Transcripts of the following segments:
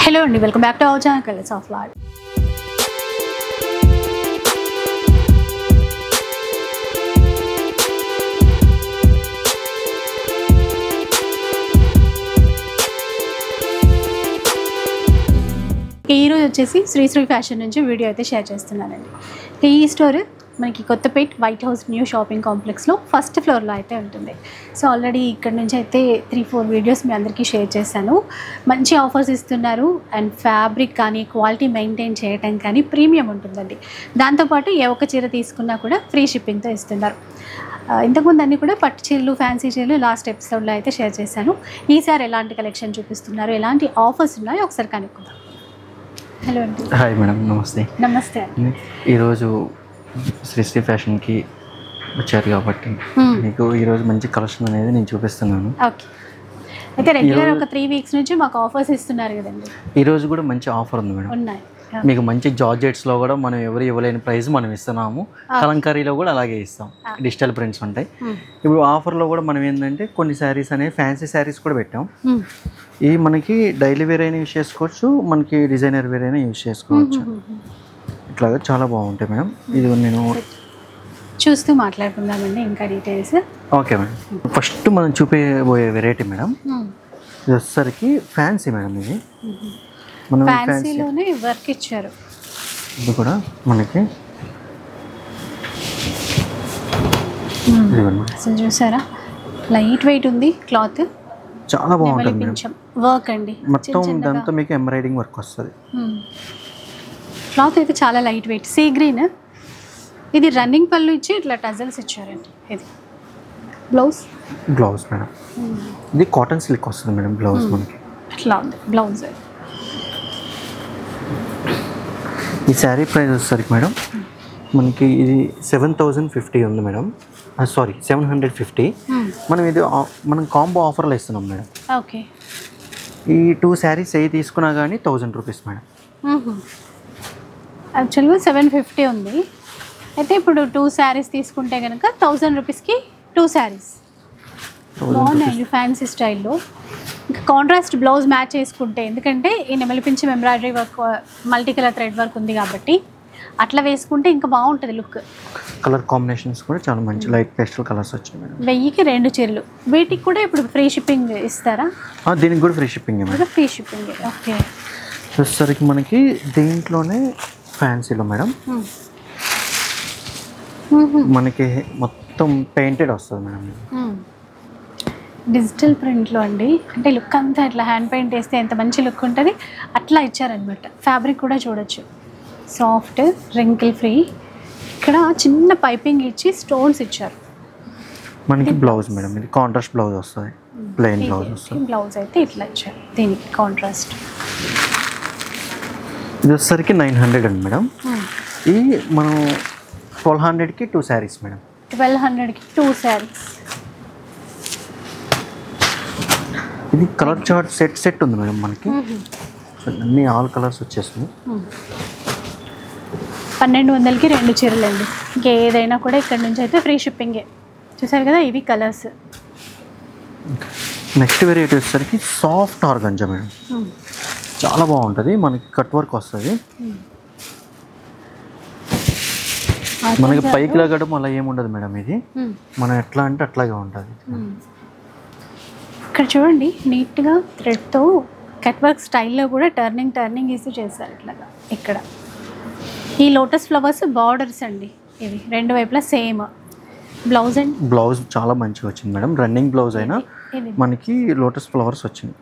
Hello and welcome back to our channel Colors of Life. ఈ రోజు వచ్చేసి Shri fashion నుంచి వీడియో అయితే షేర్ చేస్తున్నానండి. ఈ స్టోర్ మనకి Kothapet White House new shopping కాంప్లెక్స్లో ఫస్ట్ ఫ్లోర్లో అయితే ఉంటుంది. సో ఆల్రెడీ ఇక్కడ నుంచి అయితే 3-4 వీడియోస్ మీ అందరికీ షేర్ చేశాను. మంచి ఆఫర్స్ ఇస్తున్నారు అండ్ ఫ్యాబ్రిక్ కానీ క్వాలిటీ మెయింటైన్ చేయటం కానీ ప్రీమియం ఉంటుందండి. దాంతోపాటు ఏ ఒక్క చీర తీసుకున్నా కూడా ఫ్రీ షిప్పింగ్తో ఇస్తున్నారు. ఇంతకుముందు అన్నీ కూడా పట్టు చీరలు ఫ్యాన్సీ చీరలు లాస్ట్ ఎపిసోడ్లో అయితే షేర్ చేశాను. ఈసారి ఎలాంటి కలెక్షన్ చూపిస్తున్నారు, ఎలాంటి ఆఫర్స్ ఉన్నాయో ఒకసారి కనుక్కుందాం. హలో అండి. హాయ్ మేడం, నమస్తే. నమస్తే అండి. ఈరోజు శ్రీ ఫ్యాషన్కి వచ్చారు కాబట్టి మీకు ఈరోజు మంచి కలెక్షన్ అనేది నేను చూపిస్తున్నాను. ఓకే, అయితే రెగ్యులర్ ఒక 3 వీక్స్ నుంచి మాకు ఆఫర్స్ ఇస్తున్నారు కదండి. ఈరోజు కూడా మంచి ఆఫర్ ఉంది మేడం. ఉన్నాయి. మీకు మంచి జార్జెట్స్లో కూడా మనం ఎవరు ఇవ్వలేని ప్రైస్ మనం ఇస్తున్నాము. కలంకారీలో కూడా అలాగే ఇస్తాం. డిజిటల్ ప్రింట్స్ ఉంటాయి. ఇప్పుడు ఆఫర్లో కూడా మనం ఏంటంటే కొన్ని శారీస్ అనేవి ఫ్యాన్సీ శారీస్ కూడా పెట్టాం. ఇవి మనకి డైలీ వేర్ అయినా యూజ్ చేసుకోవచ్చు, మనకి డిజైనర్ వేర్ అయినా యూజ్ చేసుకోవచ్చు. ఇట్లాగా చాలా బాగుంటాయి మేడం. ఇది నేను చూస్తూ మాట్లాడుకుందామండి ఇంకా డీటెయిల్స్. Okay madam. ఫస్ట్ మనం చూపించబోయే వెరైటీ మేడం, ఇది వచ్చేసరికి ఫ్యాన్సీ మేడం. ఇది మనం ఫ్యాన్సీలోనే వర్క్ ఇచ్చారు. ఇది కూడా మనకి అసలు చూసారా, లైట్ వెయిట్ ఉంది క్లాత్, చాలా బాగుంటుంది మేడం. వర్క్ అండి మొత్తం ఇదంతా మీకు ఎంబ్రాయిడింగ్ వర్క్ వస్తుంది. క్లాత్ అయితే చాలా లైట్ వెయిట్. సీ గ్రీన్, ఇది రన్నింగ్ పళ్ళు ఇచ్చి ఇట్లా టజల్స్ ఇచ్చారండి. ఇది బ్లౌజ్ మేడం. ఇది కాటన్ సిల్క్ వస్తుంది మేడం బ్లౌజ్. మనకి అట్లా ఉంది బ్లౌజ్. ఈ శారీ ప్రైస్ వచ్చేసరికి మేడం మనకి ఇది 7050 ఉంది మేడం. సారీ 750. మనం ఇది మనం కాంబో ఆఫర్లో ఇస్తున్నాం మేడం. ఓకే, ఈ 2 శారీస్ ఏ తీసుకున్నా కానీ 1000 రూపీస్ మేడం. యాక్చువల్గా 750 ఉంది. అయితే ఇప్పుడు 2 శారీస్ తీసుకుంటే కనుక 1000 రూపీస్కి 2 శారీస్. బాగున్నాయండి ఫ్యాన్సీ స్టైల్లో. ఇంకా కాంట్రాస్ట్ బ్లౌజ్ మ్యాచ్ చేసుకుంటే, ఎందుకంటే ఈ నెమలిపించం embroidery work multi colour thread work ఉంది కాబట్టి అట్లా వేసుకుంటే ఇంకా బాగుంటుంది లుక్. కలర్ కాంబినేషన్స్ కూడా చాలా మంచి లైట్ పేస్టల్ కలర్స్ వచ్చాయి మేడం. 1000కి 2 చీరలు. వీటికి కూడా ఇప్పుడు ఫ్రీ షిప్పింగ్ ఇస్తారా? దీనికి కూడా free shipping madam. Free shipping. Okay, వచ్చేసరికి మనకి దీంట్లోనే ఫ్యాన్సీలో మేడం మనకి మొత్తం పెయింటెడ్ వస్తుంది మేడం. డిజిటల్ ప్రింట్లో అండి, అంటే లుక్ అంతా ఇట్లా హ్యాండ్ పెయింట్ వేస్తే ఎంత మంచి లుక్ ఉంటుంది అట్లా ఇచ్చారనమాట. ఫ్యాబ్రిక్ కూడా చూడొచ్చు, సాఫ్ట్ రింకిల్ ఫ్రీ. ఇక్కడ చిన్న పైపింగ్ ఇచ్చి స్టోన్స్ ఇచ్చారు. మనకి బ్లౌజ్ మేడం, ఇది కాంట్రాస్ట్ బ్లౌజ్ వస్తుంది, ప్లెయిన్ బ్లౌజ్ వస్తుంది. బ్లౌజ్ అయితే ఇట్లా ఇచ్చారు దీనికి కాంట్రాస్ట్. ఇది వచ్చేసరికి 900 అండి మేడం. ఇది మనం 1200కి 2 శారీస్ మేడం. 1200కి 2 శారీస్. ఇది కలర్ చార్ట్ సెట్ ఉంది మేడం మనకి. అన్ని ఆల్ కలర్స్ వచ్చేసినాయి. 1200కి 2 చీరలు అండి. ఇంకేదైనా కూడా ఇక్కడ నుంచి అయితే ఫ్రీ షిప్పింగే. చూసారు కదా, ఇవి కలర్స్. నెక్స్ట్ వెరైటీ వచ్చేసరికి సాఫ్ట్ ఆర్గంజా మేడం. చాలా బాగుంటుంది, మనకి కట్ వర్క్ వస్తుంది. మనకి పైకి లాగడం అలా ఏముండదు మేడం. ఇది మనం ఎట్లా అంటే అట్లాగే ఉంటుంది. ఇక్కడ చూడండి, నీట్గా థ్రెడ్తో కట్ వర్క్ స్టైల్లో కూడా టర్నింగ్ వేసి చేశారు ఇట్లాగా. ఇక్కడ ఈ లోటస్ ఫ్లవర్స్ బార్డర్స్ అండి. ఇవి 2 వైపులా సేమ్ బ్లౌజ్. అండ్ బ్లౌజ్ చాలా మంచిగా వచ్చింది మేడం. రన్నింగ్ బ్లౌజ్ అయినా మనకి లోటస్ ఫ్లవర్స్ వచ్చింది.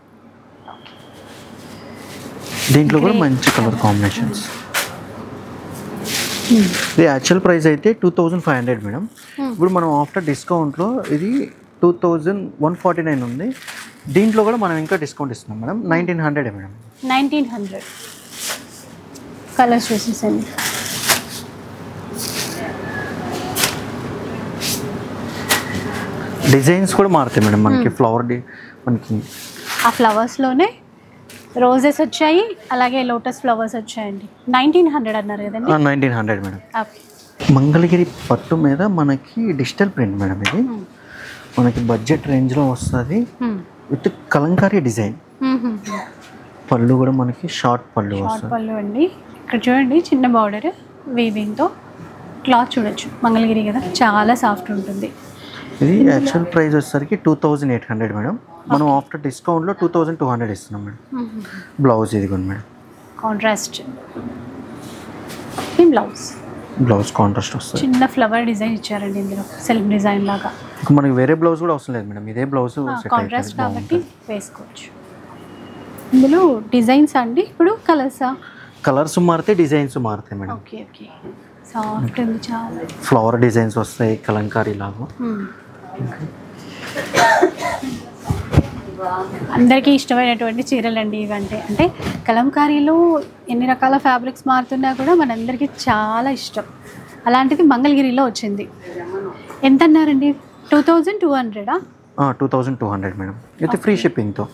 దీంట్లో కూడా మంచి కలర్ కాంబినేషన్స్. ఇది యాక్చువల్ ప్రైస్ అయితే 2500 మేడం. ఇప్పుడు మనం ఆఫ్టర్ డిస్కౌంట్లో ఇది 2149 ఉంది. దీంట్లో కూడా మనం ఇంకా డిస్కౌంట్ ఇస్తున్నాం మేడం. 1900 మేడం. 1900 కలర్స్ చూసేసండి. డిజైన్స్ కూడా మారుతాయి మేడం. మనకి ఫ్లవర్ మనకి ఆ ఫ్లవర్స్లోనే రోజెస్ వచ్చాయి, అలాగే లోటస్ ఫ్లవర్స్ వచ్చాయండి. 1900 అన్నారు కదండి. 1900 మేడం. ఓకే, మంగళగిరి పట్టు మీద మనకి డిజిటల్ ప్రింట్ మేడం. ఇది మనకి బడ్జెట్ రేంజ్లో వస్తుంది విత్ కలంకారీ డిజైన్. పళ్ళు కూడా మనకి షార్ట్ పళ్ళు షార్ట్ వస్తుంది. పళ్ళు అండి. ఇక్కడ చూడండి చిన్న బార్డర్ వీవింగ్తో. క్లాత్ చూడొచ్చు, మంగళగిరి కదా, చాలా సాఫ్ట్ ఉంటుంది. ఇది యాక్చువల్ ప్రైస్ వచ్చేసరికి 2800 మేడం. మనం ఆఫ్టర్ డిస్కౌంట్లో 2200 ఇస్తున్నాం మేడం. బ్లౌజ్ ఇది కూడా మేడం కాంట్రాస్ట్ బ్లౌజ్ కాంట్రాస్ట్ వస్తుంది. చిన్న ఫ్లవర్ డిజైన్ ఇచ్చారండి ఇందులో, సెల్ఫ్ డిజైన్ లాగా. మనకి వేరే బ్లౌజ్ కూడా అవసరం లేదు మేడం, ఇదే బ్లౌజ్ కాంట్రాస్ట్ కాబట్టి వేసుకోవచ్చు. ఇందులో డిజైన్స్ అండి, ఇప్పుడు కలర్స్ మారితే డిజైన్స్ మారుతాయి మేడం. ఓకే ఓకే, సాఫ్ట్ ఉంది చాలా. ఫ్లవర్ డిజైన్స్ వస్తాయి కలంకారీ లాగా. అందరికీ ఇష్టమైనటువంటి చీరలు అండి ఇవంటే. అంటే కలంకారీలో ఎన్ని రకాల ఫ్యాబ్రిక్స్ మారుతున్నా కూడా మనందరికీ చాలా ఇష్టం. అలాంటిది మంగళగిరిలో వచ్చింది. ఎంత అన్నారండి? 2200? 2200 మేడం. ఇది ఫ్రీ షిప్పింగ్తో.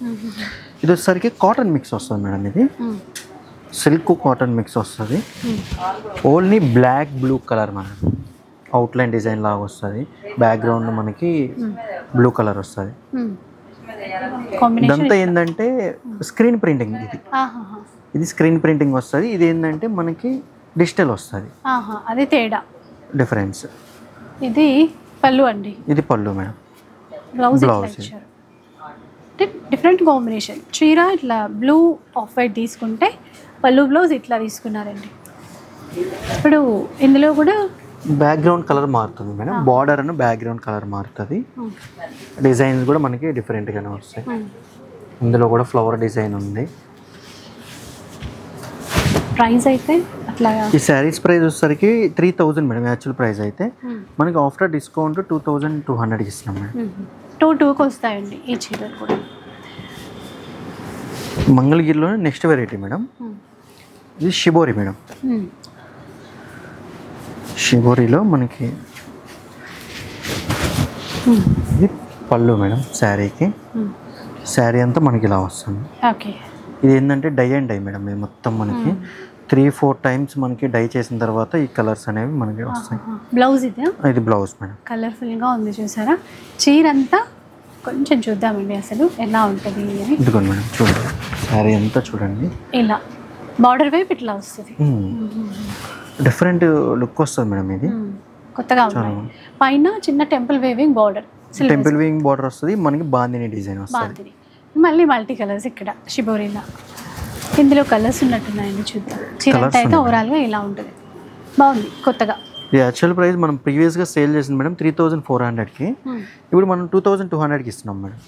ఇది వచ్చేసరికి కాటన్ మిక్స్ వస్తుంది మేడం. ఇది సిల్క్ కాటన్ మిక్స్ వస్తుంది. Only black blue colour madam. Outline design లాగా వస్తుంది. బ్యాక్గ్రౌండ్ మనకి బ్లూ కలర్ వస్తుంది. ఇదంతా ఏంటంటే స్క్రీన్ ప్రింటింగ్. ఇది స్క్రీన్ ప్రింటింగ్ వస్తుంది. ఇది ఏంటంటే మనకి డిజిటల్ వస్తుంది. అదే తేడా, డిఫరెన్స్. ఇది పళ్ళు అండి. ఇది పళ్ళు మేడం. Blouse different combination. చీర ఇట్లా బ్లూ ఆఫ్ వైట్ తీసుకుంటే పళ్ళు బ్లౌజ్ ఇట్లా తీసుకున్నారండి. ఇప్పుడు ఇందులో కూడా బ్యాక్గ్రౌండ్ కలర్ మారుతుంది మేడం. బార్డర్ అని బ్యాక్గ్రౌండ్ కలర్ మారుతుంది. డిజైన్స్ కూడా మనకి డిఫరెంట్గానే వస్తాయి. ఇందులో కూడా ఫ్లవర్ డిజైన్ ఉంది. ప్రైస్ అయితే అట్లా ఈ శారీస్ ప్రైస్ వచ్చేసరికి 3000 మేడం. యాక్చువల్ ప్రైస్ అయితే మనకి ఆఫ్టర్ డిస్కౌంట్ 2200 ఇస్తున్నాం మేడం. 2కి వస్తాయండి ఈ చీరలు కూడా. మంగళగిరిలో నెక్స్ట్ వెరైటీ మేడం. ఇది షిబోరి మేడం. షిబోరిలో మనకి ఇది పళ్ళు మేడం. శారీకి శారీ అంతా మనకి ఇలా వస్తుంది. ఓకే. ఇది ఏంటంటే డై అండ్ డై మేడం. ఇది మొత్తం మనకి 3-4 టైమ్స్ మనకి డై చేసిన తర్వాత ఈ కలర్స్ అనేవి మనకి వస్తాయి. బ్లౌజ్ ఇది బ్లౌజ్ మేడం. కలర్ఫుల్గా ఉంది చూసారా. చీర అంతా కొంచెం చూద్దామండి అసలు ఎలా ఉంటుంది అని. ఇదిగోండి మేడం, చూడండి శారీ అంతా చూడండి. ఇలా బార్డర్ వైపు ఇట్లా వస్తుంది. డిఫరెంట్ లుక్ వస్తుంది మేడం. ఇది కొత్తగా ఉంది. పైన చిన్న temple weaving border, temple weaving border వస్తుంది. మనకి బాందిని డిజైన్ వస్తుంది. మళ్ళీ మల్టీ కలర్స్ ఇక్కడ షిబోరిలా. ఇందులో కలర్స్ ఉన్నట్టున్నాయండి, చూద్దాం. చీర అయితే ఓవరాల్గా ఇలా ఉంటుంది. బాగుంది, కొత్తగా. ఇది యాక్చువల్ ప్రైస్ మనం ప్రీవియస్గా సేల్ చేసింది మేడం 3400కి. ఇప్పుడు మనం 2200కి ఇస్తున్నాం మేడం.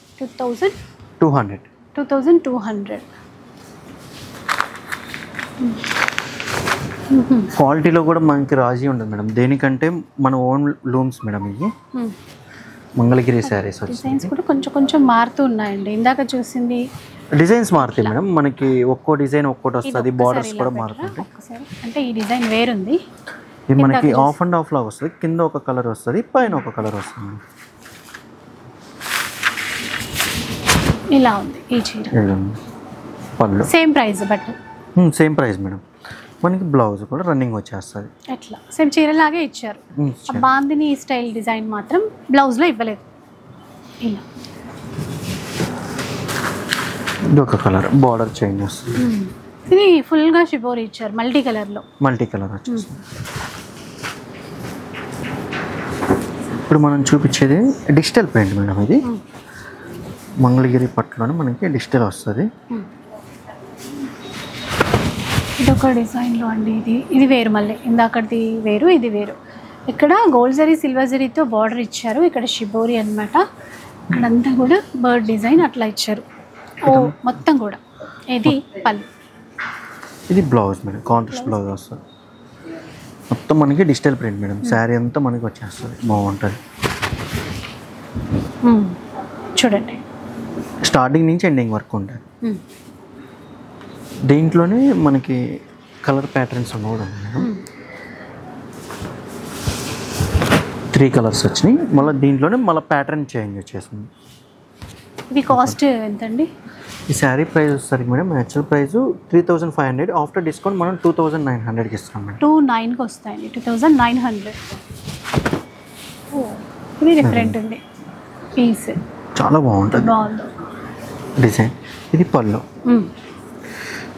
2200. క్వాలిటీలో కూడా మనకి రాజీ ఉంటుంది మేడం. దేనికంటే మన ఓన్ లూమ్స్ మేడం. ఇవి మంగళగిరి శారీస్. డిజైన్స్ కూడా కొంచెం మారుతూ ఉన్నాయండి. ఇందాక చూసింది డిజైన్స్ మారుతాయి మేడం. మనకి ఒక్కో డిజైన్ ఒక్కోటి వస్తుంది. బార్డర్స్ కూడా మారుతుంటాయి. అంటే ఈ డిజైన్ వేరుంది. ఇది మనకి ఆఫ్ అండ్ ఆఫ్ లాగా వస్తుంది. కింద ఒక కలర్ వస్తుంది, పైన ఒక కలర్ వస్తుంది. ఇలా ఉంది ఈ చీర. పళ్ళు same price, but same price madam. మనకి బ్లౌజ్ కూడా రన్నింగ్ వచ్చేస్తుంది. ఎట్లా సేమ్ చీరలాగే ఇచ్చారు. బాందిని స్టైల్ డిజైన్ మాత్రం బ్లౌజ్లో ఇవ్వలేదు. ఇలా ఇది ఒక కలర్, బార్డర్ చేంజ్ వస్తుంది. ఇది ఫుల్గా షిబోరి ఇచ్చారు, మల్టీ కలర్లో. మల్టీ కలర్ వచ్చేస్తుంది. ఇప్పుడు మనం చూపించేది డిజిటల్ ప్రింట్ మేడం. ఇది మంగళగిరి పట్టులోనే మనకి డిజిటల్ వస్తుంది. ఇదొక డిజైన్లో అండి. ఇది వేరు, మళ్ళీ ఇందాకది వేరు, ఇది వేరు. ఇక్కడ గోల్డ్ జరీ సిల్వర్ జరీతో బార్డర్ ఇచ్చారు. ఇక్కడ షిబోరి అనమాట. ఇక్కడంతా కూడా బర్డ్ డిజైన్ అట్లా ఇచ్చారు. మొత్తం కూడా. ఇది పళ్ళు. ఇది బ్లౌజ్ మేడం. కాంట్రాస్ట్ బ్లౌజ్ వస్తుంది. మొత్తం మనకి డిజిటల్ ప్రింట్ మేడం. శారీ అంతా మనకి వచ్చేస్తుంది. బాగుంటుంది. చూడండి, స్టార్టింగ్ నుంచి ఎండింగ్ వరకు ఉంటుంది. దీంట్లోనే మనకి కలర్ ప్యాటర్న్స్ కూడా ఉన్నాయి మేడం. 3 కలర్స్ వచ్చినాయి. మళ్ళీ దీంట్లోనే మళ్ళీ ప్యాటర్న్ చేంజ్ వచ్చేసింది. ఇది కాస్ట్ ఎంతండి? ఈ శారీ ప్రైస్ వచ్చేసరికి madam actual price 3500. After discount మనం 2900కి ఇస్తాం మేడం. 2900కి వస్తాయండి. 2900. ఇది డిఫరెంట్ ఉంది పీస్. చాలా బాగుంటుంది బాగుంది డిజైన్. ఇది పళ్ళు.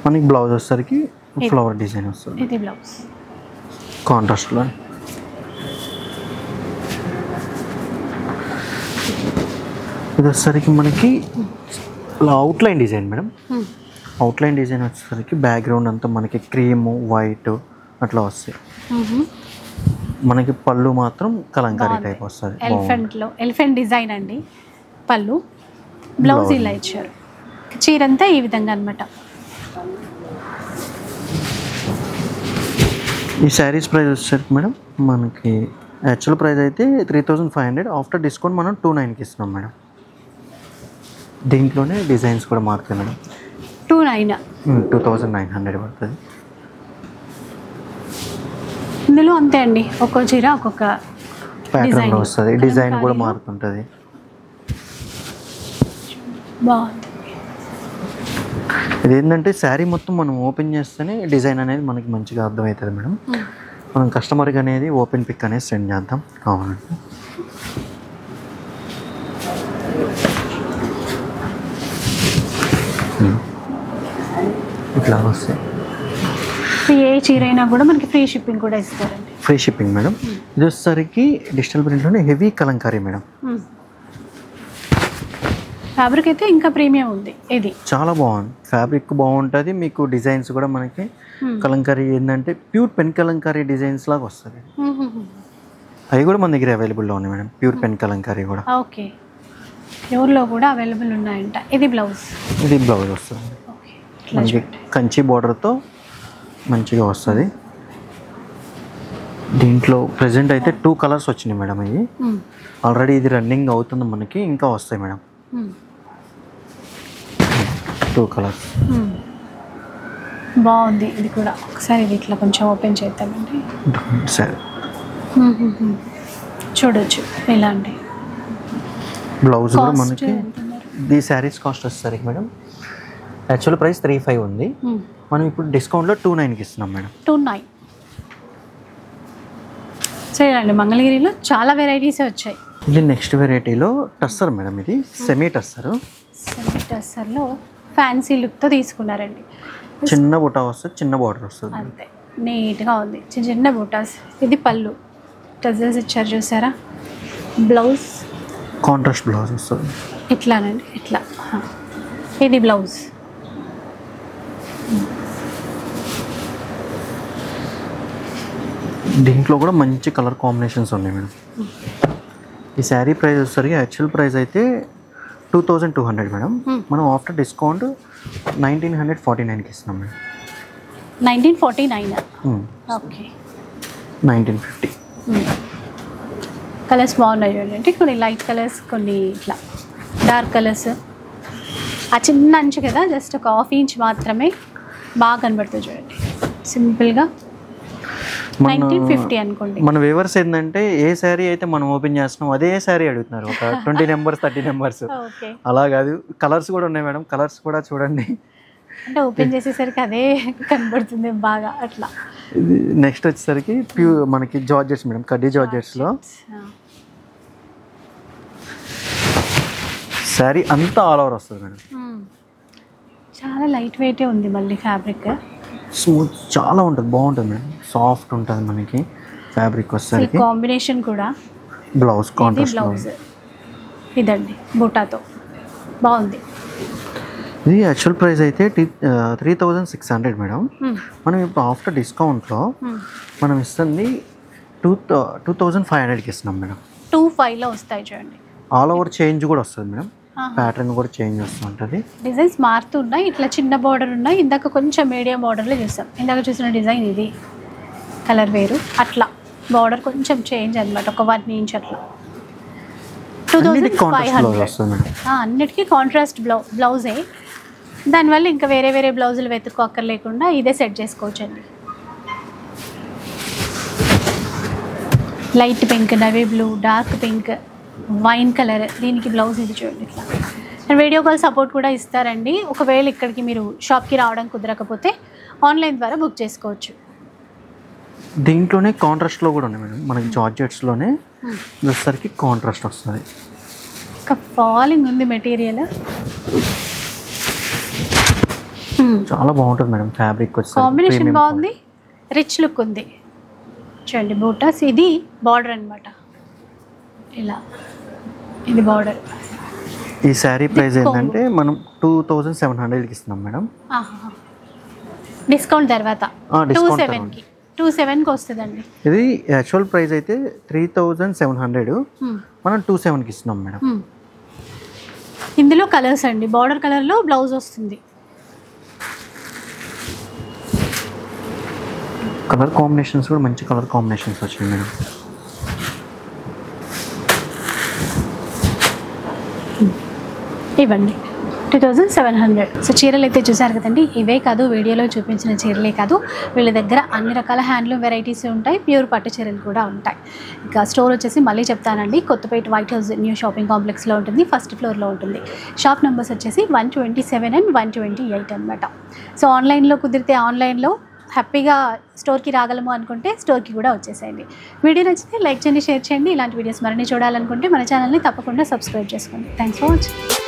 మనకి బ్లౌజ్ వచ్చేసరికి ఫ్లవర్ డిజైన్ వస్తుంది, ఇది బ్లౌజ్ కాంట్రాస్ట్లో. ఇది వచ్చేసరికి మనకి outline design madam. Outline design వచ్చేసరికి బ్యాక్గ్రౌండ్ అంతా మనకి క్రీము వైట్ అట్లా వస్తాయి. మనకి పళ్ళు మాత్రం కలంకారీ టైప్ వస్తుంది. ఎలిఫెంట్ డిజైన్ అండి పళ్ళు, బ్లౌజ్ ఇలా ఇచ్చారు. చీరంతా ఈ విధంగా అనమాట. ఈ శారీస్ ప్రైస్ వచ్చేసరికి మేడం మనకి యాక్చువల్ ప్రైస్ అయితే 3500, ఆఫ్టర్ డిస్కౌంట్ మనం 2900కి ఇస్తున్నాం మేడం. దీంట్లోనే డిజైన్స్ కూడా మారుతాయి మేడం. 2900 పడుతుంది. ఇందులో అంతే అండి, ఒక్కో చీర ఒక్కొక్క ప్యాటర్న్లో వస్తుంది, డిజైన్ కూడా మారుతుంటుంది. బాగుంది. ఇది ఏంటంటే శారీ మొత్తం మనం ఓపెన్ చేస్తేనే డిజైన్ అనేది మనకి మంచిగా అర్థమవుతుంది మేడం. మనం కస్టమర్కి అనేది ఓపెన్ పిక్ అనేది సెండ్ చేద్దాం కావాలంటే. ఇట్లా వస్తాయి. ఏ చీర అయినా కూడా మనకి ఫ్రీ షిప్పింగ్ కూడా ఇస్తారండి. Free shipping madam. ఇది వచ్చేసరికి డిజిటల్ ప్రింట్లోనే హెవీ కలంకారీ మేడం. ఫ్యాబ్రిక్ అయితే ఇంకా ప్రీమియం ఉంది. ఇది చాలా బాగుంది, ఫ్యాబ్రిక్ బాగుంటుంది. మీకు డిజైన్స్ కూడా మనకి కలంకారీ ఏంటంటే ప్యూర్ పెన్ కలంకారీ డిజైన్స్ లాగా వస్తుంది. అవి కూడా మన దగ్గర అవైలబుల్లో ఉన్నాయి మేడం, ప్యూర్ పెన్ కలంకారీ కూడా. ఓకే, ప్యూర్లో కూడా అవైలబుల్ ఉన్నాయంట. ఇది బ్లౌజ్, ఇది బ్లౌజ్ వస్తుంది మనకి కంచి బార్డర్తో మంచిగా వస్తుంది. దీంట్లో ప్రజెంట్ అయితే 2 కలర్స్ వచ్చినాయి మేడం. ఇవి ఆల్రెడీ ఇది రన్నింగ్ అవుతుంది, మనకి ఇంకా వస్తాయి మేడం. 2 కలర్స్ బాగుంది. ఇది కూడా ఒకసారి ఇది ఇట్లా కొంచెం ఓపెన్ చేద్దామండి. సరే, చూడొచ్చు ఇలాంటి బ్లౌజ్ కూడా మనకి. ఈ శారీస్ కాస్ట్ వచ్చేసరికి మేడం యాక్చువల్ ప్రైస్ 35 ఉంది, మనం ఇప్పుడు డిస్కౌంట్లో 29కి ఇస్తున్నాం మేడం. 29. సరేనండి, మంగళగిరిలో చాలా వెరైటీస్ వచ్చాయి. ఇది నెక్స్ట్ వెరైటీలో టస్సర్ మేడం. ఇది సెమీ టస్సర్. సెమీ టస్సర్లో ఫ్యాన్సీ లుక్తో తీసుకున్నారండి. చిన్న బుటా వస్తుంది, చిన్న బార్డర్ వస్తుంది, అంతే నీట్గా ఉంది. చిన్న చిన్న బుటాస్. ఇది పళ్ళు, టజల్స్ ఇచ్చారు చూసారా. బ్లౌజ్ కాంట్రాస్ట్ బ్లౌజ్ వస్తుంది ఇట్లానండి, ఇట్లా. ఇది బ్లౌజ్. దీంట్లో కూడా మంచి కలర్ కాంబినేషన్స్ ఉన్నాయి మేడం. ఈ శారీ ప్రైస్ వచ్చేసరికి యాక్చువల్ ప్రైస్ అయితే 2200 మేడం, మనం ఆఫ్టర్ డిస్కౌంట్ 1949కి ఇస్తున్నాం మేడం. 1949. ఓకే, 1950. కలర్స్ బాగున్నాయి చూడండి. కొన్ని లైట్ కలర్స్, కొన్ని ఇట్లా డార్క్ కలర్స్. ఆ చిన్న అంచు కదా, జస్ట్ ఒక 1/2 ఇంచ్ మాత్రమే బాగా కనబడుతుంది చూడండి. సింపుల్గా 1950 అనుకోండి. మన వ్యూవర్స్ ఏంటంటే ఏ శారీ అయితే మనం ఓపెన్ చేస్తున్నాం అదే శారీ అడుగుతున్నారు. ఒక 20 నెంబర్స్ 30 నెంబర్స్ అలా కాదు, కలర్స్ కూడా ఉన్నాయి మేడం. కలర్స్ కూడా చూడండి, అంటే ఓపెన్ చేసేసరికి అదే కనబడుతుంది బాగా అట్లా. ఇది నెక్స్ట్ వచ్చేసరికి ప్యూర్ మనకి జార్జెట్స్ మేడం, కడ్డీ జార్జెట్స్లో శారీ అంతా ఆల్ ఓవర్ వస్తుంది మేడం. చాలా లైట్ వెయిటే ఉంది, మళ్ళీ ఫ్యాబ్రిక్ స్మూత్ చాలా ఉంటుంది, బాగుంటుంది మేడం. సాఫ్ట్ ఉంటుంది మనకి ఫ్యాబ్రిక్ వచ్చేసరికి. కాంబినేషన్ కూడా బ్లౌజ్ కాంట్రాస్ట్ బ్లౌజ్ ఇదండి బూటాతో బాగుంది. ఇది యాక్చువల్ ప్రైస్ అయితే 3600 మేడం, మనం ఇప్పుడు ఆఫ్టర్ డిస్కౌంట్లో మనం ఇస్తుంది 2500కి ఇస్తున్నాం మేడం. 25లో వస్తాయి చూడండి. ఆల్ ఓవర్ చేంజ్ కూడా వస్తుంది మేడం, ప్యాటర్న్ కూడా చేంజ్ వస్తుంటుంది. డిజైన్స్ మారుతున్నాయి, ఇట్లా చిన్న బార్డర్ ఉన్నాయి. ఇందాక కొంచెం మీడియం బార్డర్లో చూసాం. ఇందాక చూసిన డిజైన్ ఇది, కలర్ వేరు. అట్లా బార్డర్ కొంచెం చేంజ్ అనమాట, ఒక 1 ఇంచ్ అట్లా. 2500. అన్నిటికీ కాంట్రాస్ట్ బ్లౌజే, దానివల్ల ఇంకా వేరే వేరే బ్లౌజులు వెతుక్కోక్కర్లేకుండా ఇదే సెట్ చేసుకోవచ్చండి. Light pink, navy blue, dark pink, wine colour. దీనికి బ్లౌజ్ ఇది చూడండి ఇట్లా. అండ్ వీడియో కాల్ సపోర్ట్ కూడా ఇస్తారండి. ఒకవేళ ఇక్కడికి మీరు షాప్కి రావడం కుదరకపోతే ఆన్లైన్ ద్వారా బుక్ చేసుకోవచ్చు. దీంట్లోనే కాంట్రాస్ట్లో కూడా ఉన్నాయి మేడం, మనకి జార్జెట్స్లోనే వచ్చేసరికి కాంట్రాస్ట్ వస్తుంది. ఇంకా ఫాలింగ్ ఉంది మెటీరియల్. చాలా బాగుంటుంది మేడం. ఫ్యాబ్రిక్ కాంబినేషన్ బాగుంది, రిచ్ లుక్ ఉంది. చూడండి బూటాస్, ఇది బార్డర్ అన్నమాట. ఇలా ఇది బార్డర్. ఈ శారీ ప్రైస్ ఏంటంటే మనం 2700కి ఇస్తున్నాం మేడం. డిస్కౌంట్ తర్వాత 27కి వస్తుందండి. ఇది యాక్చువల్ ప్రైస్ అయితే 3700, మనం 27కి ఇస్తున్నాం మేడం. ఇందులో కలర్స్ అండి, బార్డర్ కలర్లో బ్లౌజ్ వస్తుంది. కలర్ కాంబినేషన్స్ కూడా మంచి కలర్ కాంబినేషన్స్ వచ్చినాయి మేడం. ఇవ్వండి 2700. సో చీరలు అయితే చూసారు కదండి. ఇవే కాదు, వీడియోలో చూపించిన చీరలే కాదు, వీళ్ళ దగ్గర అన్ని రకాల హ్యాండ్లూమ్ వెరైటీస్ ఉంటాయి, ప్యూర్ పట్టు చీరలు కూడా ఉంటాయి. ఇంకా స్టోర్ వచ్చేసి మళ్ళీ చెప్తానండి, Kothapeta White House new shopping కాంప్లెక్స్లో ఉంటుంది, ఫస్ట్ ఫ్లోర్లో ఉంటుంది. షాప్ నెంబర్స్ వచ్చేసి 127 and 128 అనమాట. సో ఆన్లైన్లో కుదిరితే ఆన్లైన్లో, హ్యాపీగా స్టోర్కి రాగలము అనుకుంటే స్టోర్కి కూడా వచ్చేసేయండి. వీడియో నచ్చితే లైక్ చేయండి, షేర్ చేయండి. ఇలాంటి వీడియోస్ మరిన్ని చూడాలనుకుంటే మన ఛానల్ని తప్పకుండా సబ్స్క్రైబ్ చేసుకోండి. Thanks for watching.